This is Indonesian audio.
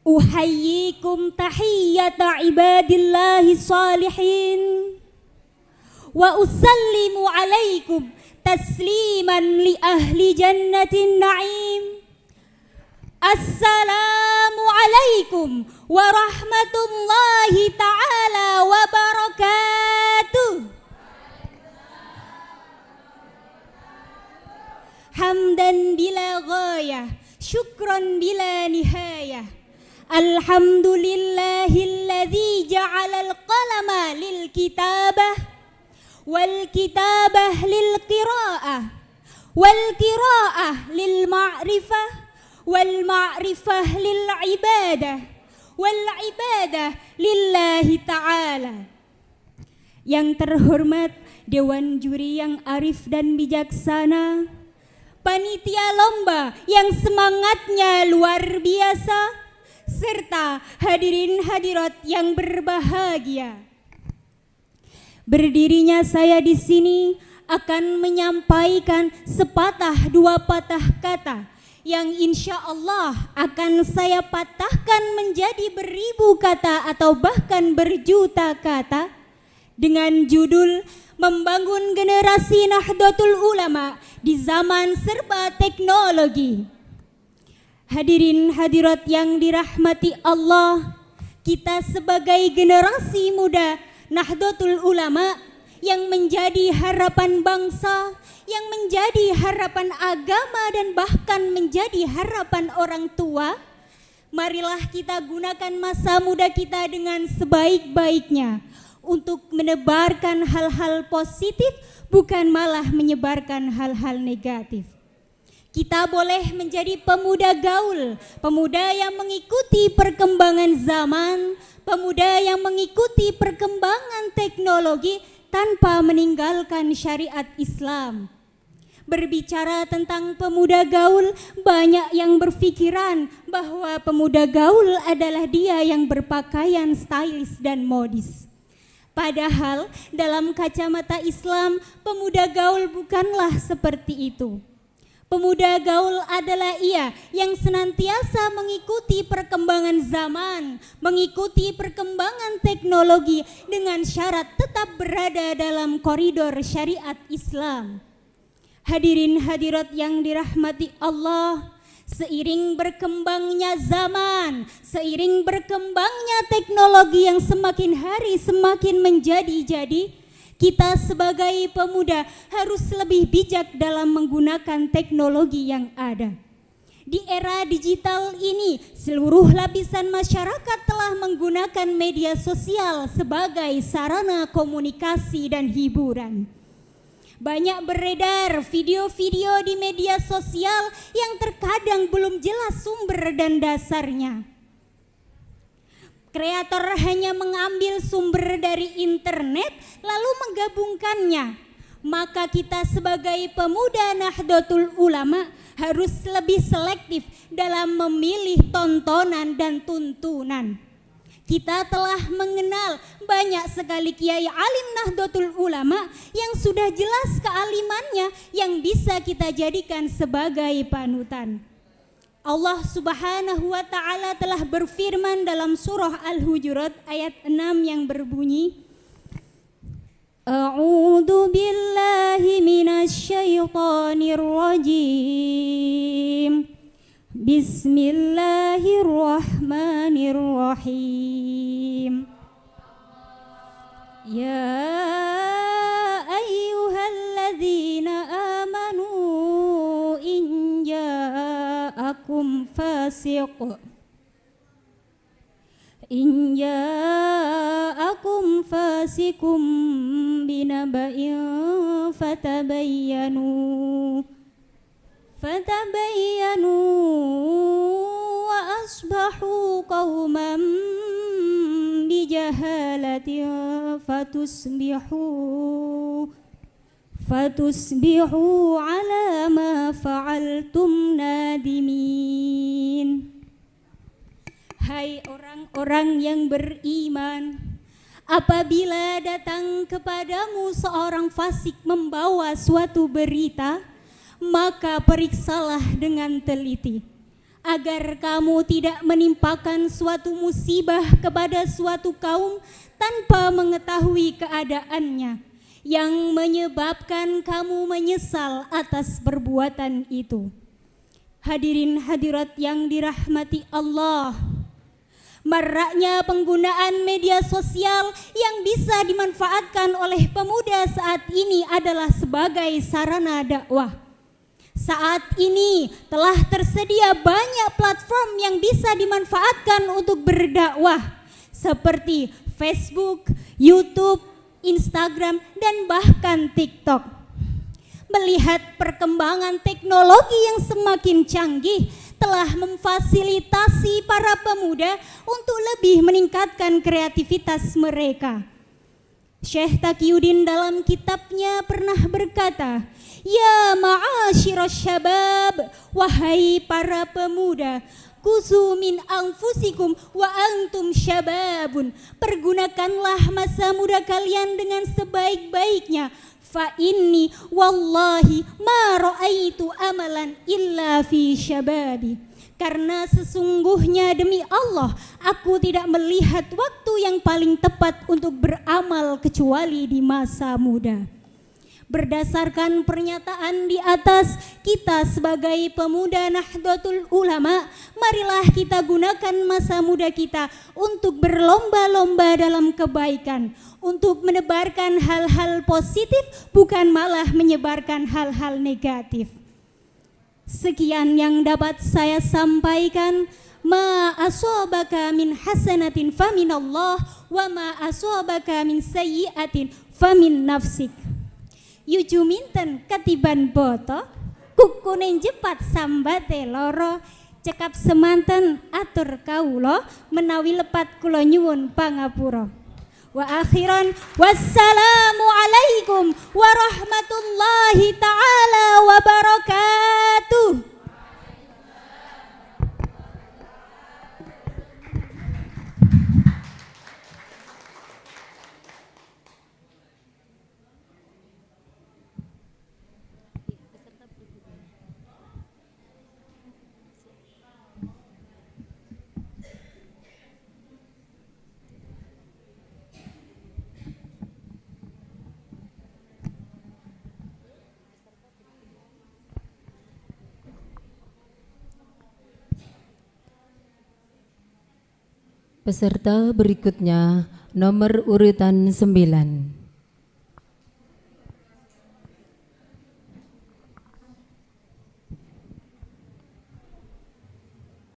Uhayyikum tahiyyata ibadillahi salihin wa usallimu alaikum tasliman li ahli jannatin na'im. Assalamu alaikum warahmatullahi ta'ala wabarakatuh. Hamdan bila ghayah, syukran bila nihayah. Alhamdulillahilladzi ja'alal qalama lil kitabah wal kitabah lil qiraah wal qiraah lil ma'rifah wal ma'rifah lil ibadah wal ibadah lillahi ta'ala. Yang terhormat Dewan Juri yang arif dan bijaksana, panitia lomba yang semangatnya luar biasa, serta hadirin hadirat yang berbahagia. Berdirinya saya di sini akan menyampaikan sepatah dua patah kata yang insya Allah akan saya patahkan menjadi beribu kata atau bahkan berjuta kata, dengan judul Membangun Generasi Nahdlatul Ulama di Zaman Serba Teknologi. Hadirin hadirat yang dirahmati Allah, kita sebagai generasi muda Nahdlatul Ulama yang menjadi harapan bangsa, yang menjadi harapan agama dan bahkan menjadi harapan orang tua, marilah kita gunakan masa muda kita dengan sebaik-baiknya untuk menebarkan hal-hal positif, bukan malah menyebarkan hal-hal negatif. Kita boleh menjadi pemuda gaul, pemuda yang mengikuti perkembangan zaman, pemuda yang mengikuti perkembangan teknologi tanpa meninggalkan syariat Islam. Berbicara tentang pemuda gaul, banyak yang berpikiran bahwa pemuda gaul adalah dia yang berpakaian stylish dan modis. Padahal dalam kacamata Islam, pemuda gaul bukanlah seperti itu. Pemuda gaul adalah ia yang senantiasa mengikuti perkembangan zaman, mengikuti perkembangan teknologi dengan syarat tetap berada dalam koridor syariat Islam. Hadirin hadirat yang dirahmati Allah, seiring berkembangnya zaman, seiring berkembangnya teknologi yang semakin hari semakin menjadi-jadi, kita sebagai pemuda harus lebih bijak dalam menggunakan teknologi yang ada. Di era digital ini, seluruh lapisan masyarakat telah menggunakan media sosial sebagai sarana komunikasi dan hiburan. Banyak beredar video-video di media sosial yang terkadang belum jelas sumber dan dasarnya. Kreator hanya mengambil sumber dari internet lalu menggabungkannya. Maka kita sebagai pemuda Nahdlatul Ulama harus lebih selektif dalam memilih tontonan dan tuntunan. Kita telah mengenal banyak sekali kiai alim Nahdlatul Ulama yang sudah jelas kealimannya yang bisa kita jadikan sebagai panutan. Allah Subhanahu wa ta'ala telah berfirman dalam surah Al-Hujurat ayat 6 yang berbunyi, A'udzu billahi minasyaitonir rajim. Bismillahirrahmanirrahim. Ya ayyuhalladzina amanu in ja'akum fasikum binaba'in fatabayyanu wa asbahu qauman bijahalatin fatusbihu ala ma fa'altum nadimin. Hai orang-orang yang beriman, apabila datang kepadamu seorang fasik membawa suatu berita, maka periksalah dengan teliti. agar kamu tidak menimpakan suatu musibah kepada suatu kaum tanpa mengetahui keadaannya, yang menyebabkan kamu menyesal atas perbuatan itu. Hadirin hadirat yang dirahmati Allah, maraknya penggunaan media sosial yang bisa dimanfaatkan oleh pemuda saat ini adalah sebagai sarana dakwah. Saat ini telah tersedia banyak platform yang bisa dimanfaatkan untuk berdakwah, seperti Facebook, YouTube, Instagram, dan bahkan TikTok. Melihat perkembangan teknologi yang semakin canggih telah memfasilitasi para pemuda untuk lebih meningkatkan kreativitas mereka. Syekh Taqiyuddin dalam kitabnya pernah berkata, "Ya ma'asyiras syabab, wahai para pemuda, kusu min anfusikum wa antum syababun." Pergunakanlah masa muda kalian dengan sebaik-baiknya. Fa inni wallahi ma ra'aitu amalan illa fi syababi. Karena sesungguhnya demi Allah, aku tidak melihat waktu yang paling tepat untuk beramal kecuali di masa muda. Berdasarkan pernyataan di atas, kita sebagai pemuda Nahdlatul Ulama, marilah kita gunakan masa muda kita untuk berlomba-lomba dalam kebaikan, untuk menebarkan hal-hal positif, bukan malah menyebarkan hal-hal negatif. Sekian yang dapat saya sampaikan. Ma asabaka min hasanatin faminallah, wa ma asabaka min sayyi'atin famin nafsik. Yuju minten katiban boto, kukunen jepat sambate loro, cekap semanten atur kawula, menawi lepat kula nyuwun pangapura. Wa akhiran, wassalamu alaikum warahmatullahi ta'ala wabarakatuh. Peserta berikutnya nomor urutan 9.